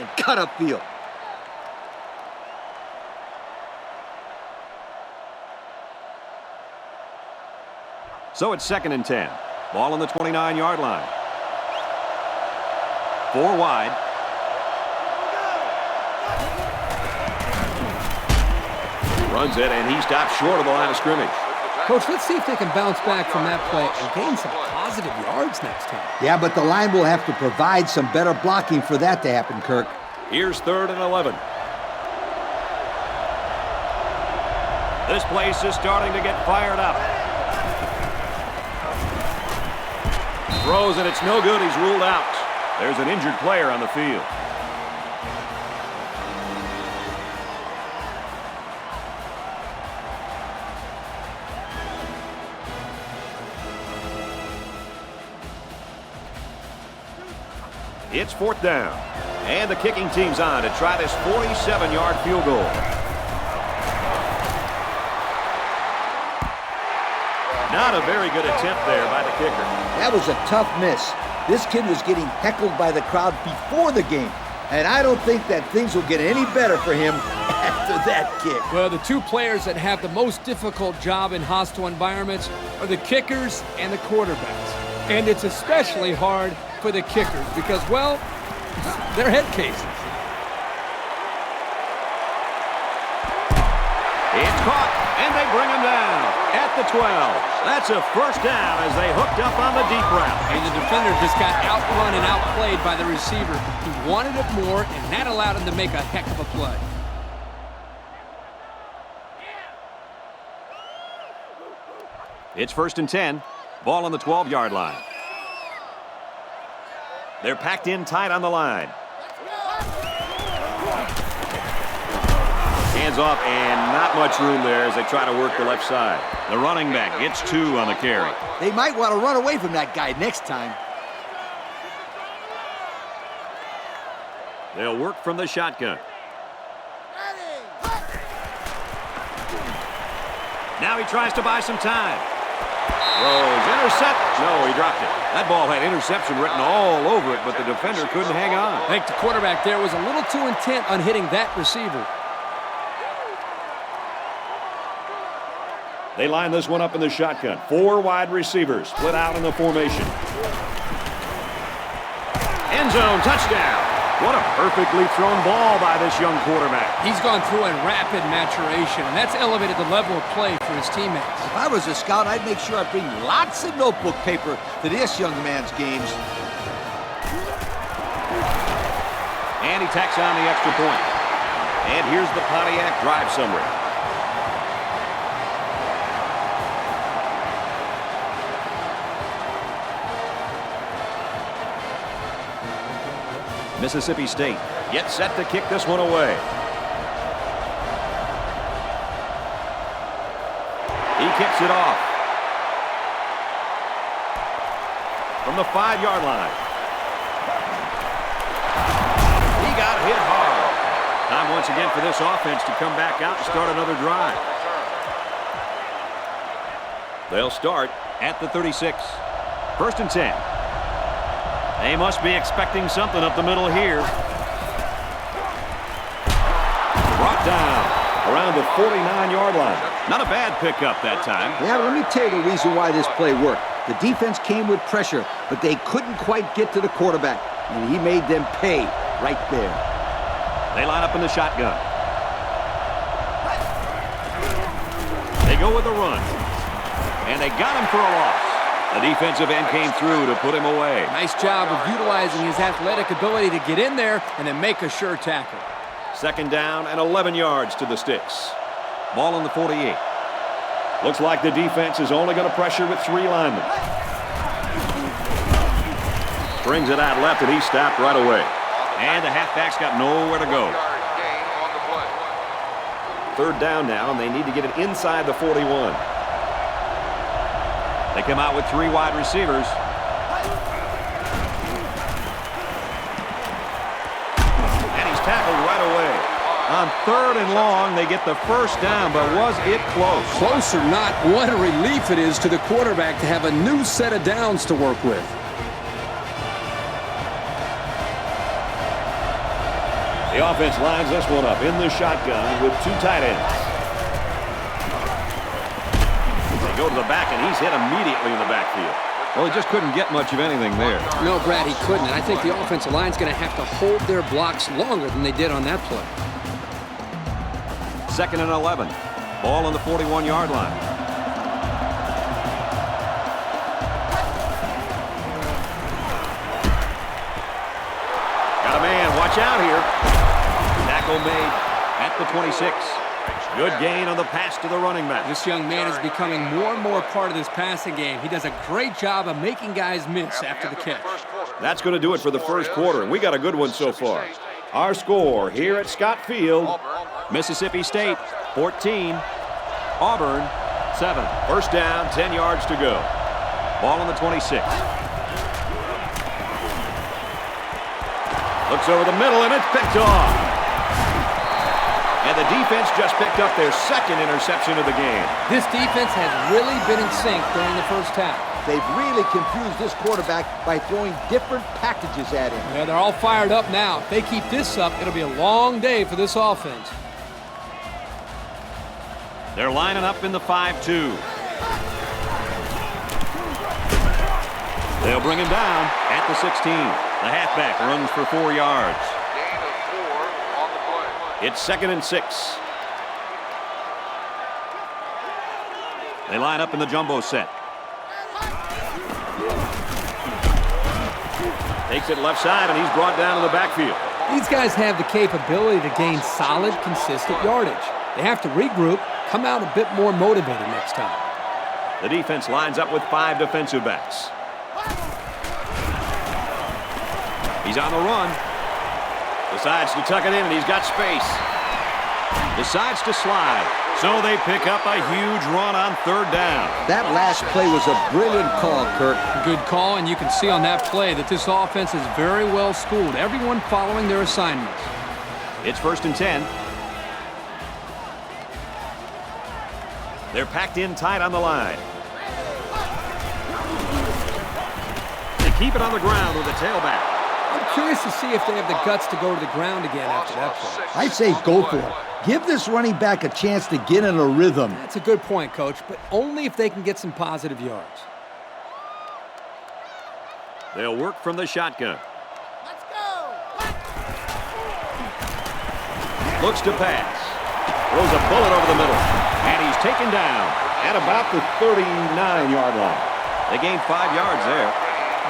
and cut upfield. So it's 2nd and 10. Ball on the 29-yard line. 4 wide. Runs it, and he stops short of the line of scrimmage. Coach, let's see if they can bounce back from that play and gain some positive yards next time. Yeah, but the line will have to provide some better blocking for that to happen, Kirk. Here's 3rd and 11. This place is starting to get fired up. Throws, and it's no good. He's ruled out. There's an injured player on the field. It's 4th down. And the kicking team's on to try this 47-yard field goal. Not a very good attempt there by the kicker. That was a tough miss. This kid was getting heckled by the crowd before the game. And I don't think that things will get any better for him after that kick. Well, the two players that have the most difficult job in hostile environments are the kickers and the quarterbacks. And it's especially hard for the kickers because, well, they're head cases. It's caught, and they bring him down at the 12. That's a 1st down as they hooked up on the deep route. And the defender just got outrun and outplayed by the receiver. He wanted it more, and that allowed him to make a heck of a play. It's 1st and 10. Ball on the 12-yard line. They're packed in tight on the line. Hands off, and not much room there as they try to work the left side. The running back gets 2 on the carry. They might want to run away from that guy next time. They'll work from the shotgun. Now he tries to buy some time. Throws, intercept. No, he dropped it. That ball had interception written all over it, but the defender couldn't hang on. I think the quarterback there was a little too intent on hitting that receiver. They line this one up in the shotgun. 4 wide receivers split out in the formation. End zone, touchdown. What a perfectly thrown ball by this young quarterback. He's gone through a rapid maturation, and that's elevated the level of play for his teammates. If I was a scout, I'd make sure I bring lots of notebook paper to this young man's games. And he tacks on the extra point. And here's the Pontiac drive summary. Mississippi State gets set to kick this one away. He kicks it off. From the 5-yard line. He got hit hard. Time once again for this offense to come back out and start another drive. They'll start at the 36. 1st and 10. They must be expecting something up the middle here. Brought down around the 49-yard line. Not a bad pickup that time. Yeah, let me tell you the reason why this play worked. The defense came with pressure, but they couldn't quite get to the quarterback, and he made them pay right there. They line up in the shotgun. They go with a run, and they got him for a loss. The defensive end came through to put him away. Nice job of utilizing his athletic ability to get in there and then make a sure tackle. 2nd down and 11 yards to the sticks. Ball on the 48. Looks like the defense is only going to pressure with 3 linemen. Brings it out left, and he stopped right away. And the halfback's got nowhere to go. 3rd down now, and they need to get it inside the 41. They come out with 3 wide receivers. And he's tackled right away. On 3rd and long, they get the 1st down, but was it close? Close or not, what a relief it is to the quarterback to have a new set of downs to work with. The offense lines this one up in the shotgun with 2 tight ends. They go to the back, and he's hit immediately in the backfield. Well, he just couldn't get much of anything there. No, Brad, he couldn't. And I think the offensive line's going to have to hold their blocks longer than they did on that play. 2nd and 11. Ball on the 41-yard line. Got a man. Watch out here. Tackle made at the 26. Good gain on the pass to the running back. This young man is becoming more and more part of this passing game. He does a great job of making guys miss after the catch. That's going to do it for the first quarter, and we got a good one so far. Our score here at Scott Field, Mississippi State 14, Auburn 7. First down, 10 yards to go. Ball on the 26. Looks over the middle, and it's picked off. And the defense just picked up their 2nd interception of the game. This defense has really been in sync during the first half. They've really confused this quarterback by throwing different packages at him. Yeah, they're all fired up now. If they keep this up, it'll be a long day for this offense. They're lining up in the 5-2. They'll bring him down at the 16. The halfback runs for 4 yards. It's 2nd and 6. They line up in the jumbo set. Takes it left side, and he's brought down to the backfield. These guys have the capability to gain solid, consistent yardage. They have to regroup, come out a bit more motivated next time. The defense lines up with 5 defensive backs. He's on the run. Decides to tuck it in, and he's got space. Decides to slide. So they pick up a huge run on 3rd down. That last play was a brilliant call, Kirk. Good call, and you can see on that play that this offense is very well schooled. Everyone following their assignments. It's 1st and 10. They're packed in tight on the line. They keep it on the ground with the tailback. I'm curious to see if they have the guts to go to the ground again after that play. I say go for it. Give this running back a chance to get in a rhythm. That's a good point, Coach, but only if they can get some positive yards. They'll work from the shotgun. Let's go! Looks to pass. Throws a bullet over the middle. And he's taken down at about the 39-yard line. They gained 5 yards there.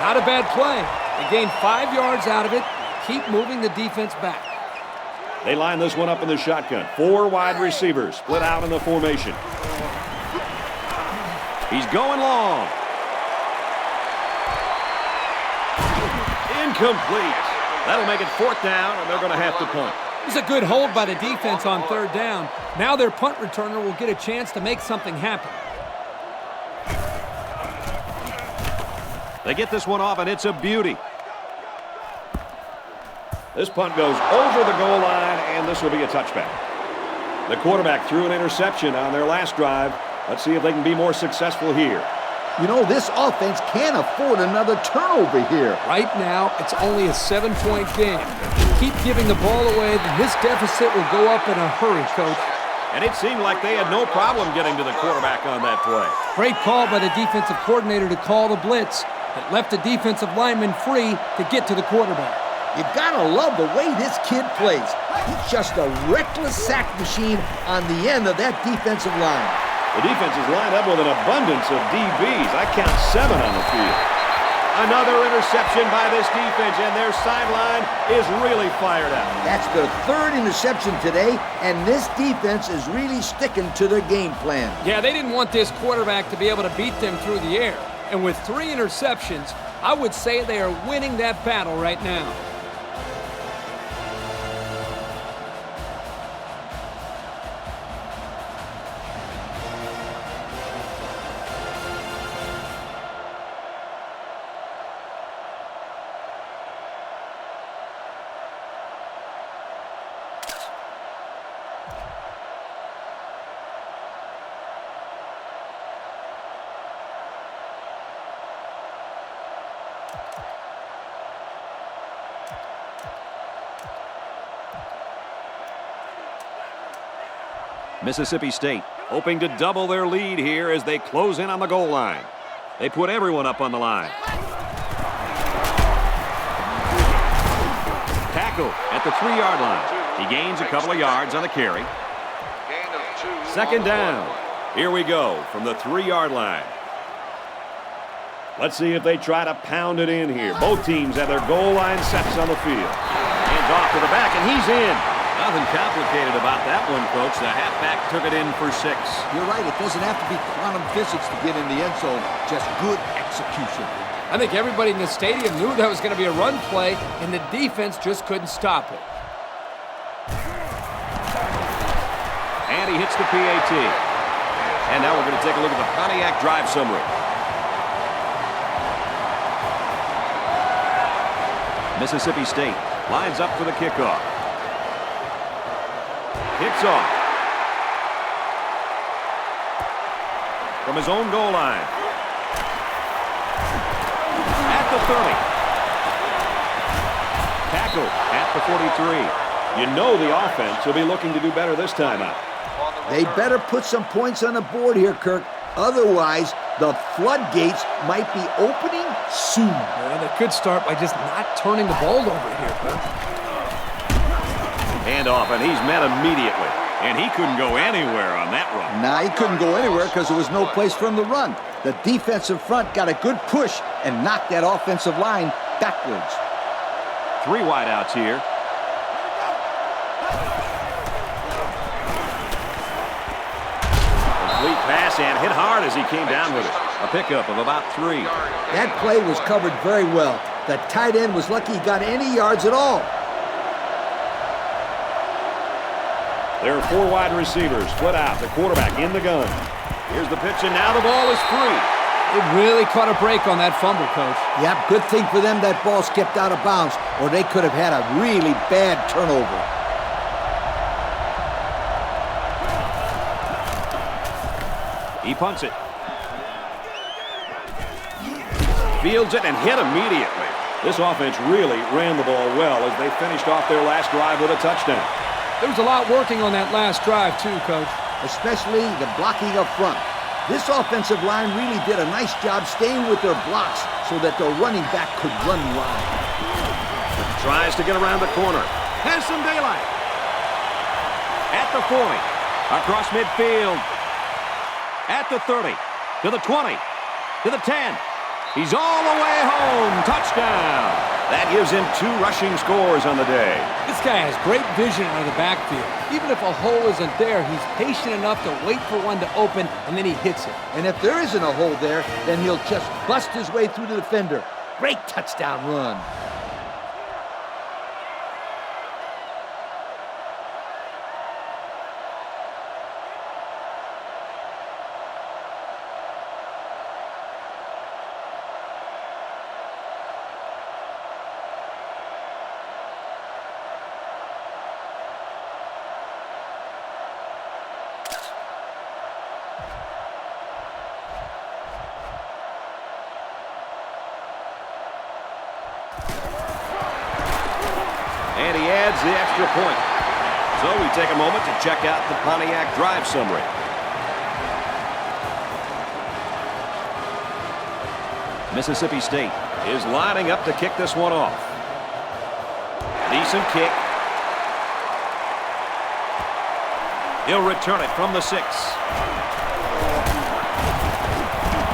Not a bad play. They gained 5 yards out of it. Keep moving the defense back. They line this one up in the shotgun. 4 wide receivers split out in the formation. He's going long. Incomplete. That'll make it 4th down, and they're going to have to punt. It was a good hold by the defense on 3rd down. Now their punt returner will get a chance to make something happen. They get this one off, and it's a beauty. This punt goes over the goal line, and this will be a touchback. The quarterback threw an interception on their last drive. Let's see if they can be more successful here. You know, this offense can't afford another turnover here. Right now, it's only a 7-point game. Keep giving the ball away, then this deficit will go up in a hurry, Coach. And it seemed like they had no problem getting to the quarterback on that play. Great call by the defensive coordinator to call the blitz. It left the defensive lineman free to get to the quarterback. You gotta love the way this kid plays. He's just a reckless sack machine on the end of that defensive line. The defense is lined up with an abundance of DBs. I count 7 on the field. Another interception by this defense, and their sideline is really fired up. That's their 3rd interception today, and this defense is really sticking to their game plan. Yeah, they didn't want this quarterback to be able to beat them through the air. And with 3 interceptions, I would say they are winning that battle right now. Mississippi State hoping to double their lead here as they close in on the goal line. They put everyone up on the line. Tackle at the 3-yard line. He gains a couple of yards on the carry. Second down. Here we go from the 3-yard line. Let's see if they try to pound it in here. Both teams have their goal line sets on the field. Hands off to the back, and he's in. Nothing complicated about that one, Coach. The halfback took it in for 6. You're right. It doesn't have to be quantum physics to get in the end zone. Just good execution. I think everybody in the stadium knew that was going to be a run play, and the defense just couldn't stop it. And he hits the PAT. And now we're going to take a look at the Pontiac drive summary. Mississippi State lines up for the kickoff. Hits off. From his own goal line. At the 30. Tackle at the 43. You know the offense will be looking to do better this time out. They better put some points on the board here, Kirk. Otherwise, the floodgates might be opening soon. Well, they could start by just not turning the ball over here, Kirk. Hand off, and he's met immediately. And he couldn't go anywhere on that run. Nah, he couldn't go anywhere because there was no place for him to run. The defensive front got a good push and knocked that offensive line backwards. 3 wideouts here. Complete pass and hit hard as he came down with it. A pickup of about 3. That play was covered very well. The tight end was lucky he got any yards at all. There are 4 wide receivers split out. The quarterback in the gun. Here's the pitch, and now the ball is free. It really caught a break on that fumble, Coach. Yep, good thing for them that ball skipped out of bounds, or they could have had a really bad turnover. He punts it. Fields it and hit immediately. This offense really ran the ball well as they finished off their last drive with a touchdown. There was a lot working on that last drive, too, Coach. Especially the blocking up front. This offensive line really did a nice job staying with their blocks so that the running back could run wide. Tries to get around the corner. Has some daylight. At the 40. Across midfield. At the 30. To the 20. To the 10. He's all the way home. Touchdown. That gives him 2 rushing scores on the day. This guy has great vision out of the backfield. Even if a hole isn't there, he's patient enough to wait for one to open, and then he hits it. And if there isn't a hole there, then he'll just bust his way through the defender. Great touchdown run. And he adds the extra point. So we take a moment to check out the Pontiac drive summary. Mississippi State is lining up to kick this one off. Decent kick. He'll return it from the 6.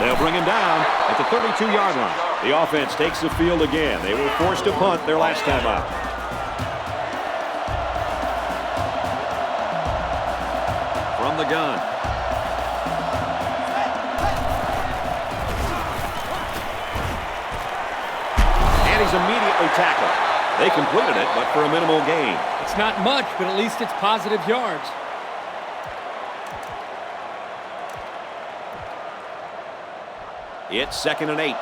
They'll bring him down at the 32-yard line. The offense takes the field again. They were forced to punt their last time out. From the gun. And he's immediately tackled. They completed it, but for a minimal gain. It's not much, but at least it's positive yards. It's 2nd and 8.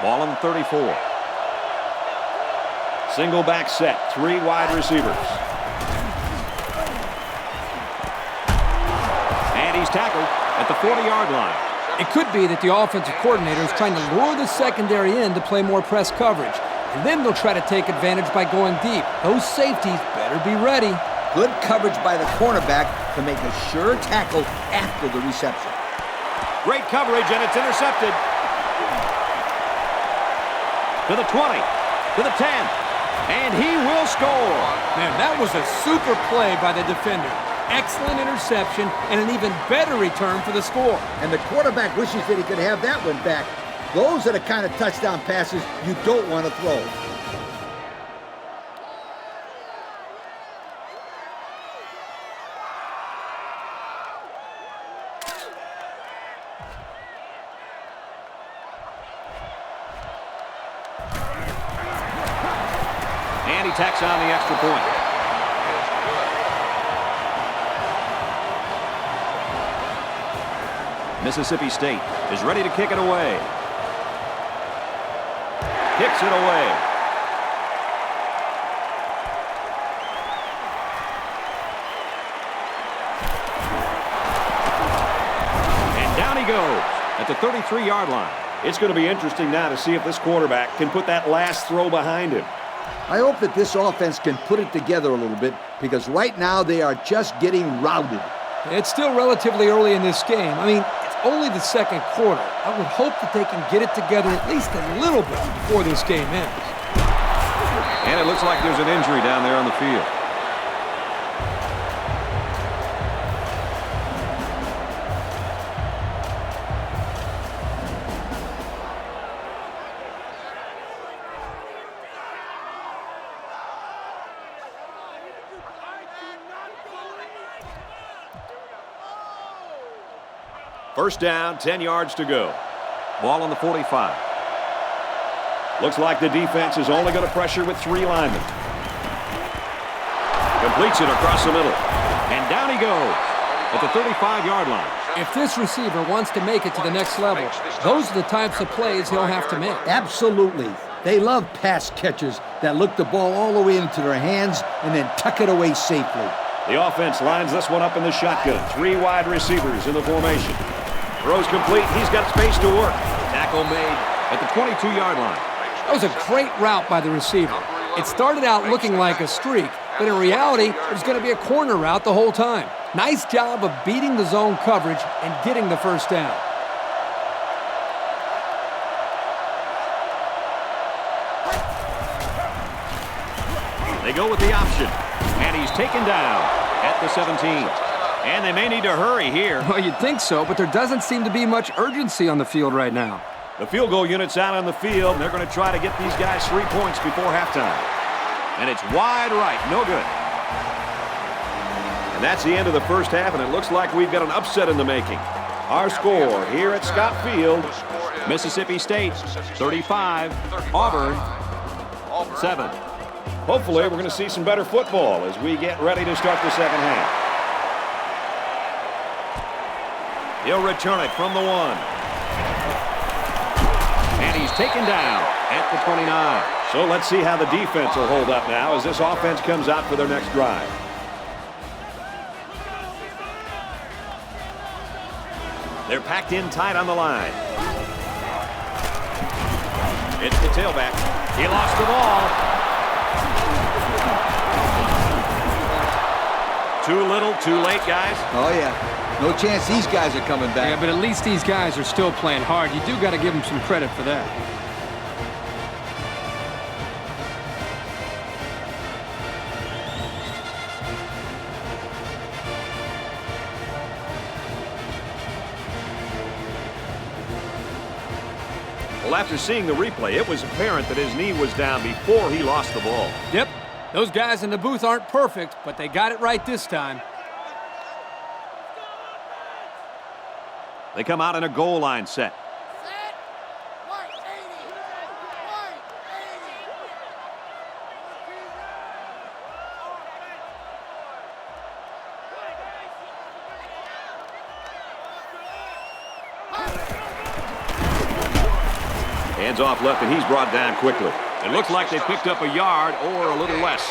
Ball on the 34. Single back set. 3 wide receivers. And he's tackled at the 40-yard line. It could be that the offensive coordinator is trying to lure the secondary in to play more press coverage. And then they'll try to take advantage by going deep. Those safeties better be ready. Good coverage by the cornerback to make a sure tackle after the reception. Great coverage, and it's intercepted. To the 20, to the 10, and he will score. Man, that was a super play by the defender. Excellent interception and an even better return for the score. And the quarterback wishes that he could have that one back. Those are the kind of touchdown passes you don't want to throw. And he tacks on the extra point. Mississippi State is ready to kick it away. Kicks it away. And down he goes at the 33-yard line. It's going to be interesting now to see if this quarterback can put that last throw behind him. I hope that this offense can put it together a little bit because right now they are just getting routed. It's still relatively early in this game. I mean, it's only the second quarter. I would hope that they can get it together at least a little bit before this game ends. And it looks like there's an injury down there on the field. First down, 10 yards to go. Ball on the 45. Looks like the defense is only going to pressure with 3 linemen. Completes it across the middle. And down he goes at the 35-yard line. If this receiver wants to make it to the next level, those are the types of plays he'll have to make. Absolutely. They love pass catchers that look the ball all the way into their hands and then tuck it away safely. The offense lines this one up in the shotgun. 3 wide receivers in the formation. Throws complete. He's got space to work. Tackle made at the 22-yard line. That was a great route by the receiver. It started out looking like a streak, but in reality, it was going to be a corner route the whole time. Nice job of beating the zone coverage and getting the first down. They go with the option, and he's taken down at the 17. And they may need to hurry here. Well, you'd think so, but there doesn't seem to be much urgency on the field right now. The field goal unit's out on the field, and they're going to try to get these guys 3 points before halftime. And it's wide right, no good. And that's the end of the first half, and it looks like we've got an upset in the making. Our score here at Scott Field, Mississippi State 35, Auburn 7. Hopefully we're going to see some better football as we get ready to start the second half. He'll return it from the 1. And he's taken down at the 29. So let's see how the defense will hold up now as this offense comes out for their next drive. They're packed in tight on the line. It's the tailback. He lost the ball. Too little, too late, guys. Oh, yeah. No chance these guys are coming back. Yeah, but at least these guys are still playing hard. You do got to give them some credit for that. Well, after seeing the replay, it was apparent that his knee was down before he lost the ball. Yep, those guys in the booth aren't perfect, but they got it right this time. They come out in a goal line set. Hands off left, and he's brought down quickly. It looks like they picked up a yard or a little less.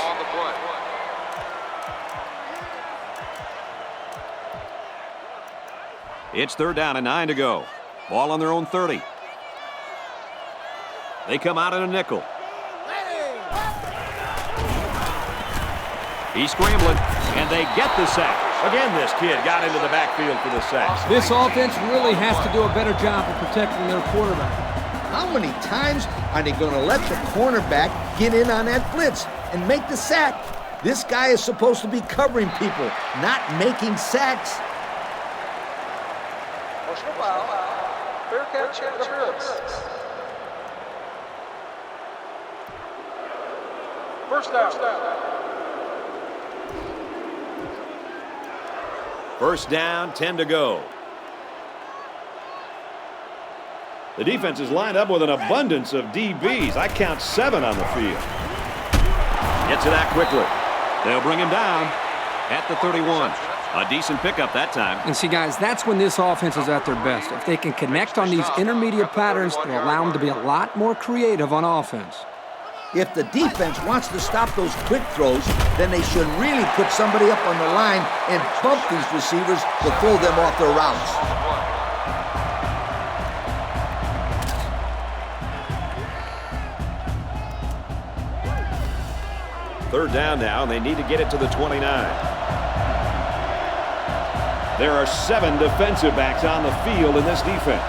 It's 3rd down and 9 to go. Ball on their own 30. They come out in a nickel. He's scrambling, and they get the sack. Again, this kid got into the backfield for the sack. This offense really has to do a better job of protecting their quarterback. How many times are they going to let the cornerback get in on that blitz and make the sack? This guy is supposed to be covering people, not making sacks. Fair catch interference. First down. First down, 10 to go. The defense is lined up with an abundance of DBs. I count 7 on the field. Gets it out quickly. They'll bring him down at the 31. A decent pickup that time. And see, guys, that's when this offense is at their best. If they can connect on these intermediate patterns, they'll allow them to be a lot more creative on offense. If the defense wants to stop those quick throws, then they should really put somebody up on the line and bump these receivers to throw them off their routes. Third down now, and they need to get it to the 29. There are 7 defensive backs on the field in this defense.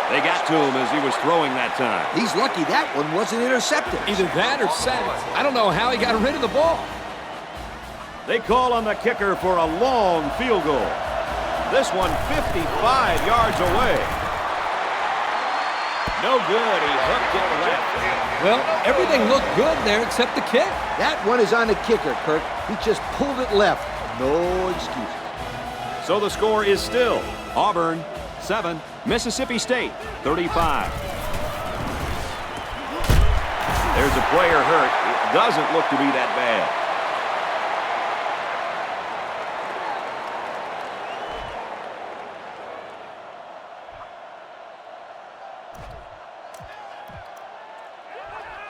They got to him as he was throwing that time. He's lucky that one wasn't intercepted. Either that or sacks. I don't know how he got rid of the ball. They call on the kicker for a long field goal. This one 55 yards away. No good. He hooked it left. Well, everything looked good there except the kick. That one is on the kicker, Kirk. He just pulled it left. No excuses. So the score is still Auburn 7, Mississippi State 35. There's a player hurt. It doesn't look to be that bad.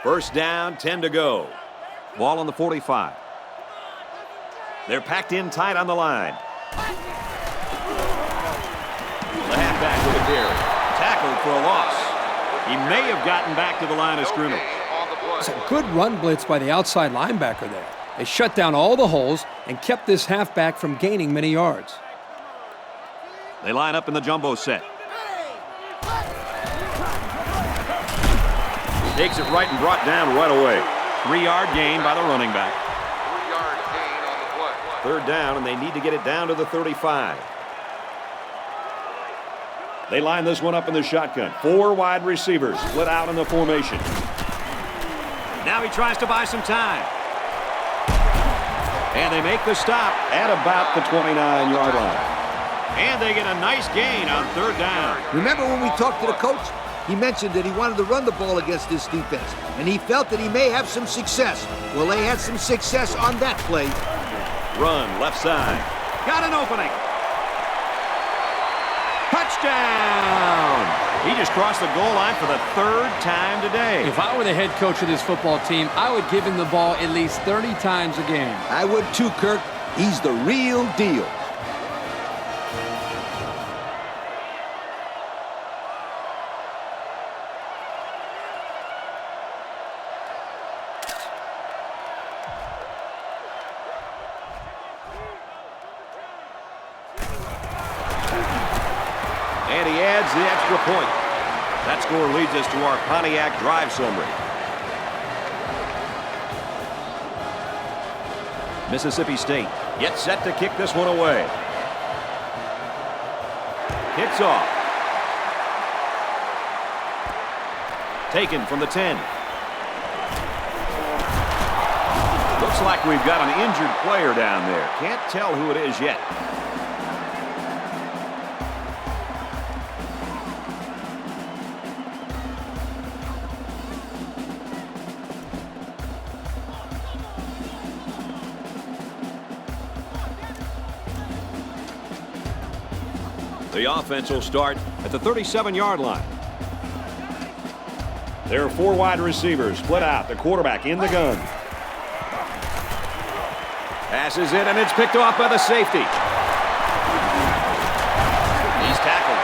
First down, 10 to go. Ball on the 45. They're packed in tight on the line. The halfback with a carry. Tackled for a loss. He may have gotten back to the line of scrimmage. It's a good run blitz by the outside linebacker there. They shut down all the holes and kept this halfback from gaining many yards. They line up in the jumbo set. Takes it right and brought down right away. 3-yard gain by the running back. 3-yard gain on the play. Third down, and they need to get it down to the 35. They line this one up in the shotgun. 4 wide receivers split out in the formation. Now he tries to buy some time. And they make the stop at about the 29-yard line. And they get a nice gain on third down. Remember when we talked to the coach? He mentioned that he wanted to run the ball against this defense, and he felt that he may have some success. Well, they had some success on that play. Run, left side. Got an opening. Touchdown! He just crossed the goal line for the 3rd time today. If I were the head coach of this football team, I would give him the ball at least 30 times a game. I would too, Kirk. He's the real deal. And he adds the extra point. That score leads us to our Pontiac drive summary. Mississippi State gets set to kick this one away. Kicks off. Taken from the 10. Looks like we've got an injured player down there. Can't tell who it is yet. The offense will start at the 37-yard line. There are 4 wide receivers split out. The quarterback in the gun. Passes it, and it's picked off by the safety. He's tackled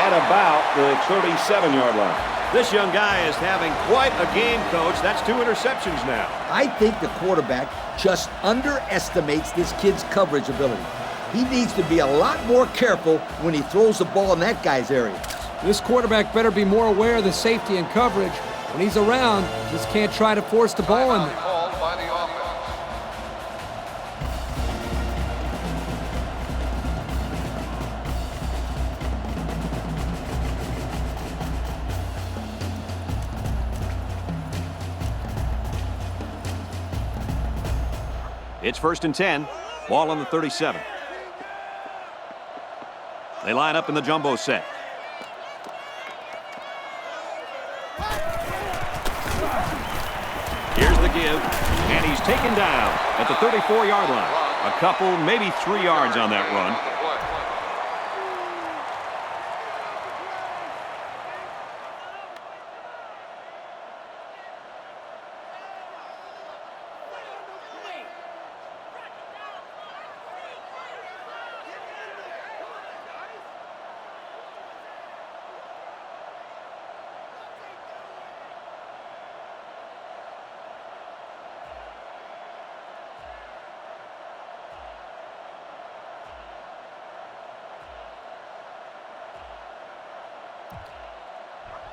at about the 37-yard line. This young guy is having quite a game, Coach. That's 2 interceptions now. I think the quarterback just underestimates this kid's coverage ability. He needs to be a lot more careful when he throws the ball in that guy's area. This quarterback better be more aware of the safety and coverage. When he's around, just can't try to force the ball in there. Called by the offense. It's 1st and 10. Ball on the 37. They line up in the jumbo set. Here's the give, and he's taken down at the 34-yard line. A couple, maybe 3 yards on that run.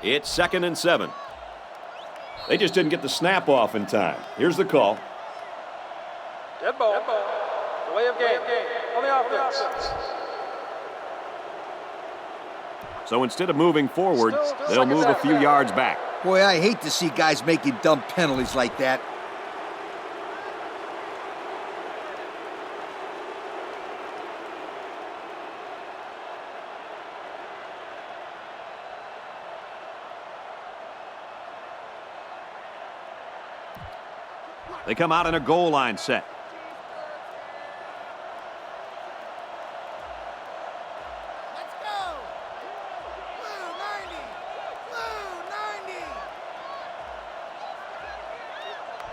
It's 2nd and 7. They just didn't get the snap off in time. Here's the call. Dead ball. Delay of game. On the offense. So instead of moving forward, they'll move a few yards back. Boy, I hate to see guys making dumb penalties like that. They come out in a goal line set. Let's go! Blue 90! Blue 90!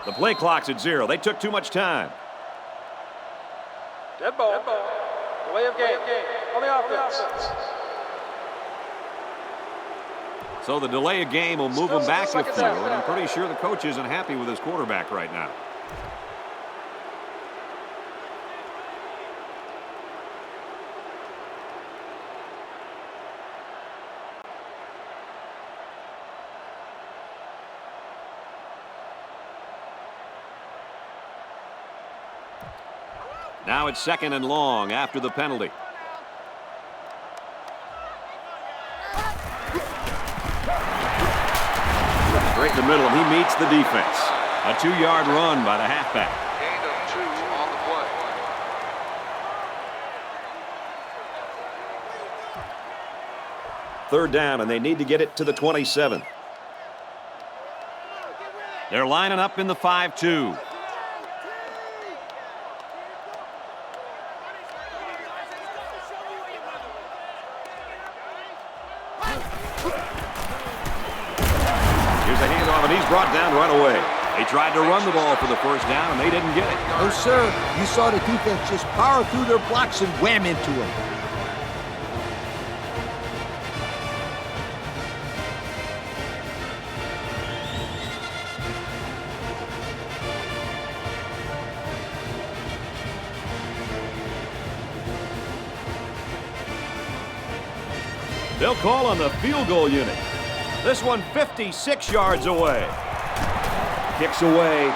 The play clock's at 0. They took too much time. Dead ball. Delay of game. On the offense. So the delay of game will move him back a few, and I'm pretty sure the coach isn't happy with his quarterback right now. Now it's 2nd and long after the penalty. Right in the middle, and he meets the defense. A 2-yard run by the halfback. Gain of 2 on the play. Third down, and they need to get it to the 27. They're lining up in the 5-2. Here's a handoff, and he's brought down right away. They tried to run the ball for the first down, and they didn't get it. Oh, sir, you saw the defense just power through their blocks and wham into him. They'll call on the field goal unit. This one 56 yards away. Kicks away.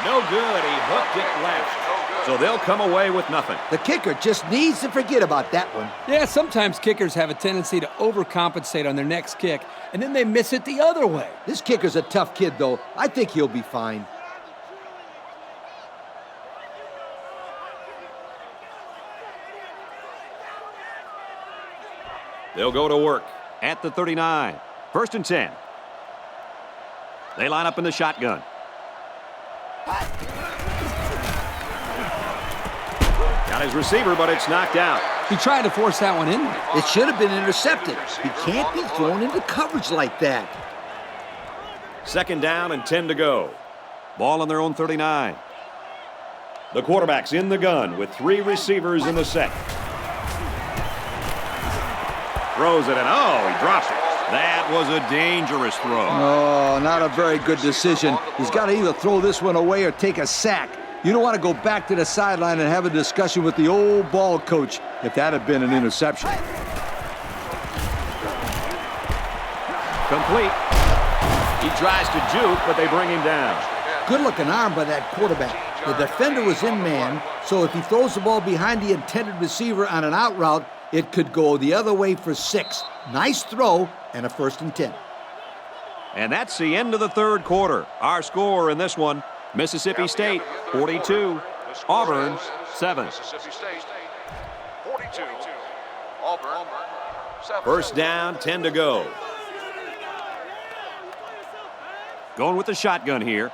No good. He hooked it left. So they'll come away with nothing. The kicker just needs to forget about that one. Yeah, sometimes kickers have a tendency to overcompensate on their next kick, and then they miss it the other way. This kicker's a tough kid, though. I think he'll be fine. They'll go to work at the 39. 1st and 10. They line up in the shotgun. Got his receiver, but it's knocked out. He tried to force that one in. It should have been intercepted. He can't be thrown into coverage like that. 2nd down and 10 to go. Ball on their own 39. The quarterback's in the gun with 3 receivers in the set. Throws it, and oh, he drops it. That was a dangerous throw. Oh, not a very good decision. He's got to either throw this one away or take a sack. You don't want to go back to the sideline and have a discussion with the old ball coach if that had been an interception. Complete. He tries to juke, but they bring him down. Good-looking arm by that quarterback. The defender was in man, so if he throws the ball behind the intended receiver on an out route, it could go the other way for 6. Nice throw and a 1st and 10. And that's the end of the third quarter. Our score in this one, Mississippi State 42, Auburn 7. Mississippi State 42, Auburn 7. First down, 10 to go. Going with the shotgun here.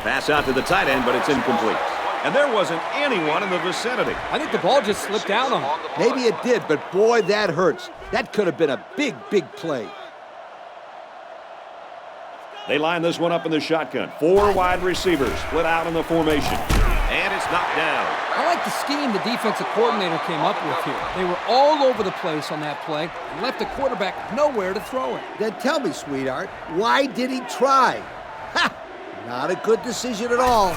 Pass out to the tight end, but it's incomplete. And there wasn't anyone in the vicinity. I think the ball just slipped down on him. Maybe it did, but boy, that hurts. That could have been a big, big play. They line this one up in the shotgun. 4 wide receivers split out in the formation. And it's knocked down. I like the scheme the defensive coordinator came up with here. They were all over the place on that play and left the quarterback nowhere to throw it. Then tell me, sweetheart, why did he try? Ha! Not a good decision at all.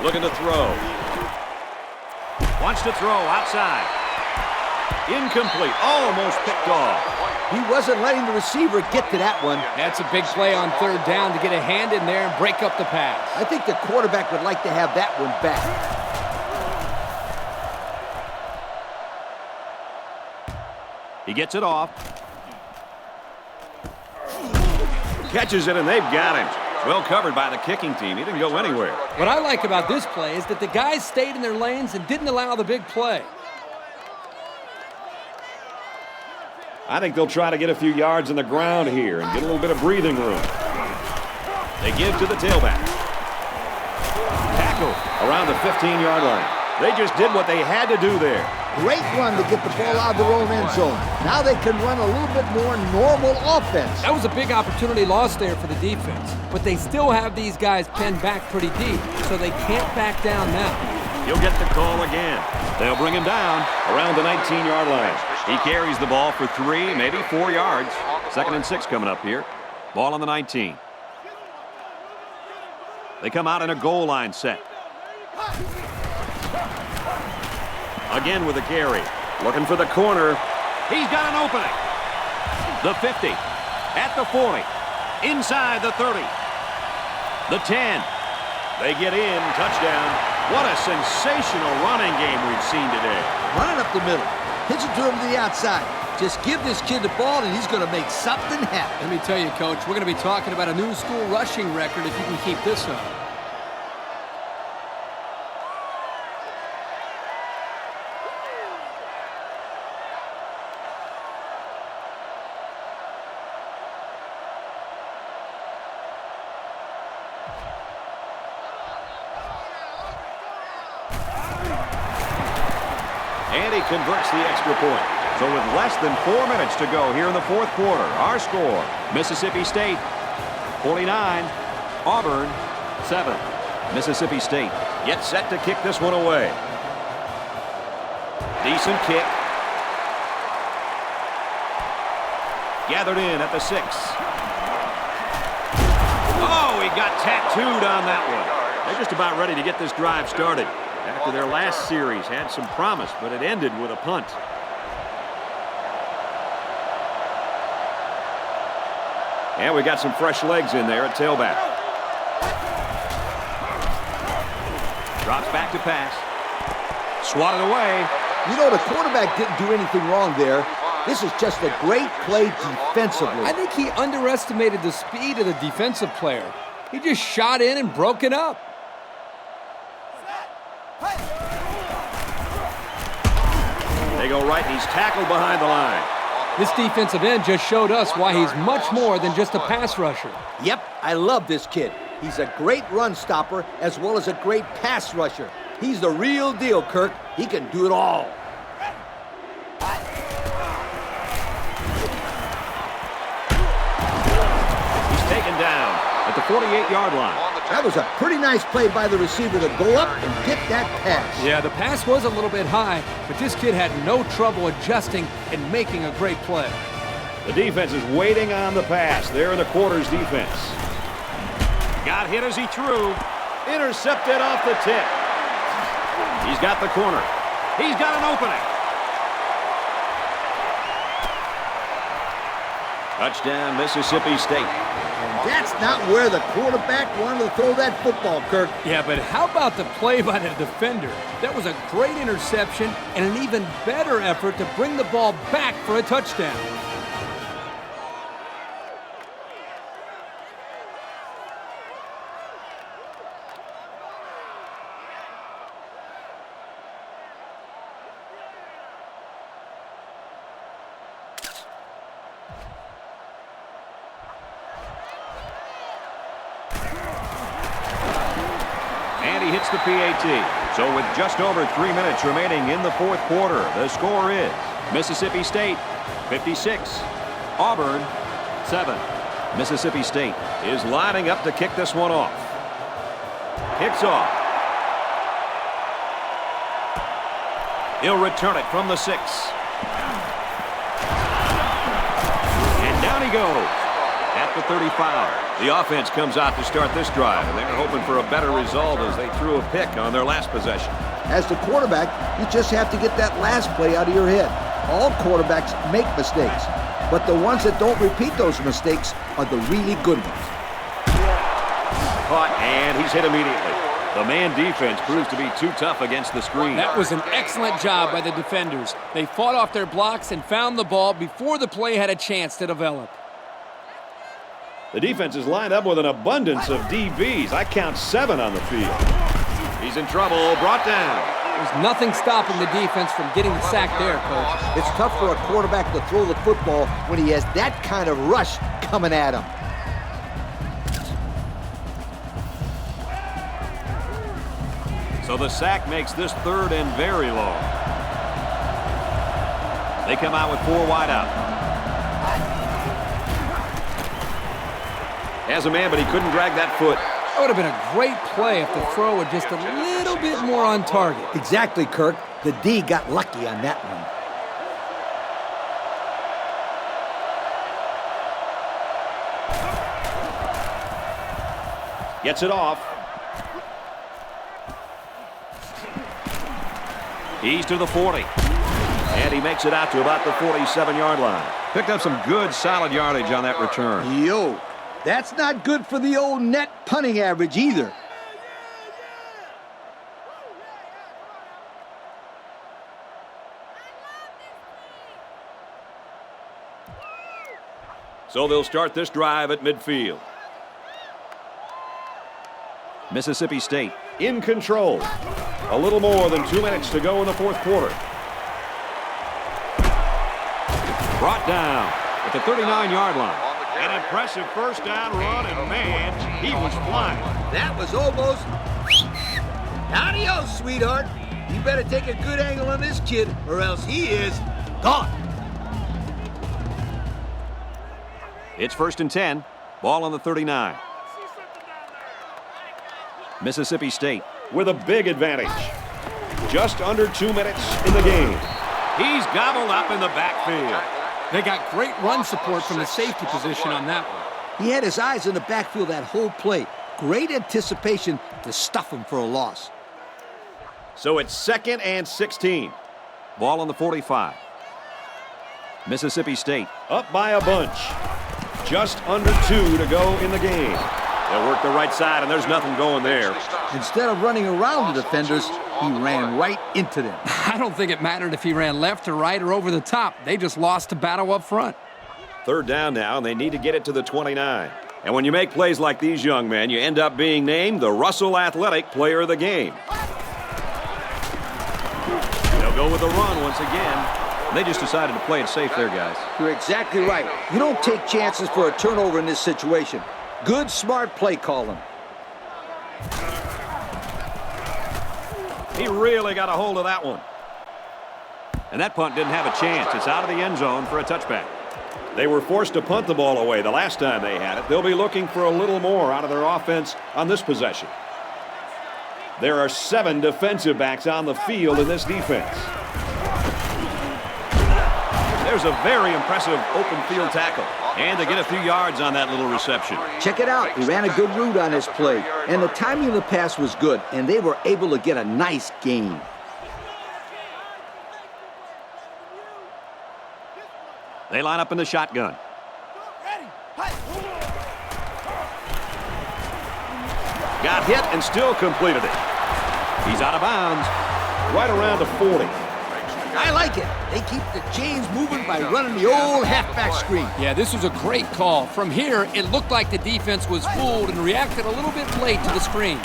Looking to throw. Wants to throw outside. Incomplete. Almost picked off. He wasn't letting the receiver get to that one. That's a big play on third down to get a hand in there and break up the pass. I think the quarterback would like to have that one back. He gets it off. Catches it, and they've got him. Well covered by the kicking team. He didn't go anywhere. What I like about this play is that the guys stayed in their lanes and didn't allow the big play. I think they'll try to get a few yards in the ground here and get a little bit of breathing room. They give to the tailback. Tackle around the 15-yard line. They just did what they had to do there. Great run to get the ball out of their own end zone. Now they can run a little bit more normal offense. That was a big opportunity lost there for the defense. But they still have these guys pinned back pretty deep, so they can't back down now. He'll get the call again. They'll bring him down around the 19-yard line. He carries the ball for 3, maybe 4 yards. 2nd and 6 coming up here. Ball on the 19. They come out in a goal line set. Again with a carry. Looking for the corner. He's got an opening. The 50. At the 40. Inside the 30. The 10. They get in. Touchdown. What a sensational running game we've seen today. Running up the middle. Pitch it to him to the outside. Just give this kid the ball and he's going to make something happen. Let me tell you, Coach, we're going to be talking about a new school rushing record if you can keep this up. And he converts the extra point. So with less than 4 minutes to go here in the fourth quarter, our score, Mississippi State 49, Auburn 7. Mississippi State gets set to kick this one away. Decent kick. Gathered in at the 6. Oh, he got tattooed on that one. They're just about ready to get this drive started. After their last series had some promise, but it ended with a punt. And we got some fresh legs in there at tailback. Drops back to pass. Swatted away. You know, the quarterback didn't do anything wrong there. This is just a great play defensively. I think he underestimated the speed of the defensive player. He just shot in and broke it up. They go right, and he's tackled behind the line. This defensive end just showed us why he's much more than just a pass rusher. Yep, I love this kid. He's a great run stopper as well as a great pass rusher. He's the real deal, Kirk. He can do it all. He's taken down at the 48-yard line. That was a pretty nice play by the receiver to go up and get that pass. Yeah, the pass was a little bit high, but this kid had no trouble adjusting and making a great play. The defense is waiting on the pass. They're in the quarters defense. Got hit as he threw. Intercepted off the tip. He's got the corner. He's got an opening. Touchdown, Mississippi State. And that's not where the quarterback wanted to throw that football, Kirk. Yeah, but how about the play by the defender? That was a great interception and an even better effort to bring the ball back for a touchdown. Hits the PAT. So with just over 3 minutes remaining in the fourth quarter, the score is Mississippi State 56, Auburn 7. Mississippi State is lining up to kick this one off. Kicks off. He'll return it from the 6. And down he goes at the 35. The offense comes out to start this drive, and they're hoping for a better result as they threw a pick on their last possession. As the quarterback, you just have to get that last play out of your head. All quarterbacks make mistakes, but the ones that don't repeat those mistakes are the really good ones. Caught, and he's hit immediately. The man defense proves to be too tough against the screen. That was an excellent job by the defenders. They fought off their blocks and found the ball before the play had a chance to develop. The defense is lined up with an abundance of DBs. I count 7 on the field. He's in trouble, brought down. There's nothing stopping the defense from getting the sack there, Coach. It's tough for a quarterback to throw the football when he has that kind of rush coming at him. So the sack makes this 3rd and very long. They come out with 4 wide out. Has a man, but he couldn't drag that foot. That would have been a great play if the throw were just a little bit more on target. Exactly, Kirk. The D got lucky on that one. Gets it off. He's to the 40. And he makes it out to about the 47-yard line. Picked up some good, solid yardage on that return. Yo, that's not good for the old net punting average either. So they'll start this drive at midfield. Mississippi State in control. A little more than 2 minutes to go in the fourth quarter. Brought down at the 39-yard line. An impressive first down run, and man, he was flying. That was almost... Adios, sweetheart. You better take a good angle on this kid, or else he is gone. It's 1st and 10. Ball on the 39. Mississippi State with a big advantage. Just under 2 minutes in the game. He's gobbled up in the backfield. They got great run support from the safety position on that one. He had his eyes in the backfield that whole play. Great anticipation to stuff him for a loss. So it's 2nd and 16. Ball on the 45. Mississippi State up by a bunch. Just under 2 to go in the game. They'll work the right side, and there's nothing going there. Instead of running around the defenders, he ran right into them. I don't think it mattered if he ran left or right or over the top. They just lost the battle up front. 3rd down now, and they need to get it to the 29. And when you make plays like these, young men, you end up being named the Russell Athletic Player of the Game. They'll go with the run once again. They just decided to play it safe there, guys. You're exactly right. You don't take chances for a turnover in this situation. Good, smart play calling. He really got a hold of that one. And that punt didn't have a chance. It's out of the end zone for a touchback. They were forced to punt the ball away the last time they had it. They'll be looking for a little more out of their offense on this possession. There are 7 defensive backs on the field in this defense. There's a very impressive open field tackle. And to get a few yards on that little reception. Check it out. He ran a good route on his play. And the timing of the pass was good, and they were able to get a nice gain. They line up in the shotgun. Got hit and still completed it. He's out of bounds. Right around the 40. I like it. They keep the chains moving by running the old halfback screen. Yeah, this was a great call. From here, it looked like the defense was fooled and reacted a little bit late to the screen.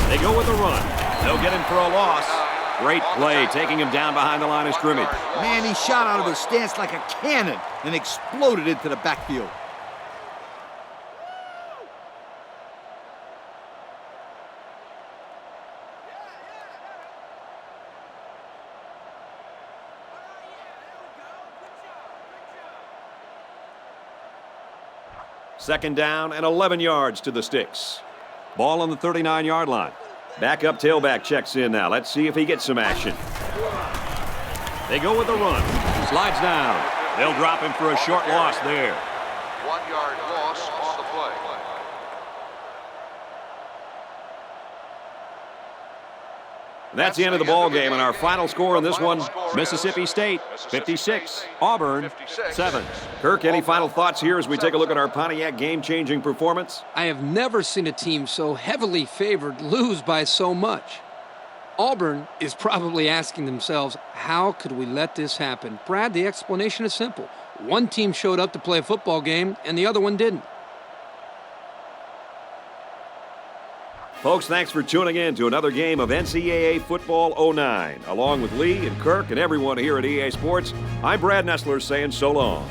They go with the run. They'll get him for a loss. Great play, taking him down behind the line of scrimmage. Man, he shot out of his stance like a cannon and exploded into the backfield. Second down and 11 yards to the sticks. Ball on the 39-yard line. Backup tailback checks in now. Let's see if he gets some action. They go with the run. Slides down. They'll drop him for a short loss there. 1-yard loss on the play. That's the end of the ball game, and our final score in this one, Mississippi State, 56. Auburn, 7. Kirk, any final thoughts here as we take a look at our Pontiac game-changing performance? I have never seen a team so heavily favored lose by so much. Auburn is probably asking themselves, how could we let this happen? Brad, the explanation is simple. One team showed up to play a football game, and the other one didn't. Folks, thanks for tuning in to another game of NCAA Football 09. Along with Lee and Kirk and everyone here at EA Sports, I'm Brad Nessler saying so long.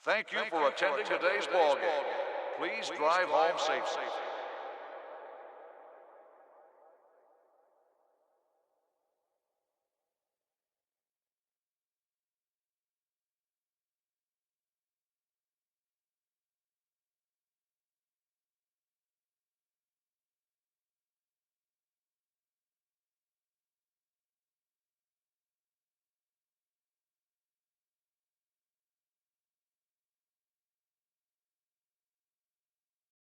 Thank you for attending today's ball game. Please drive home safely.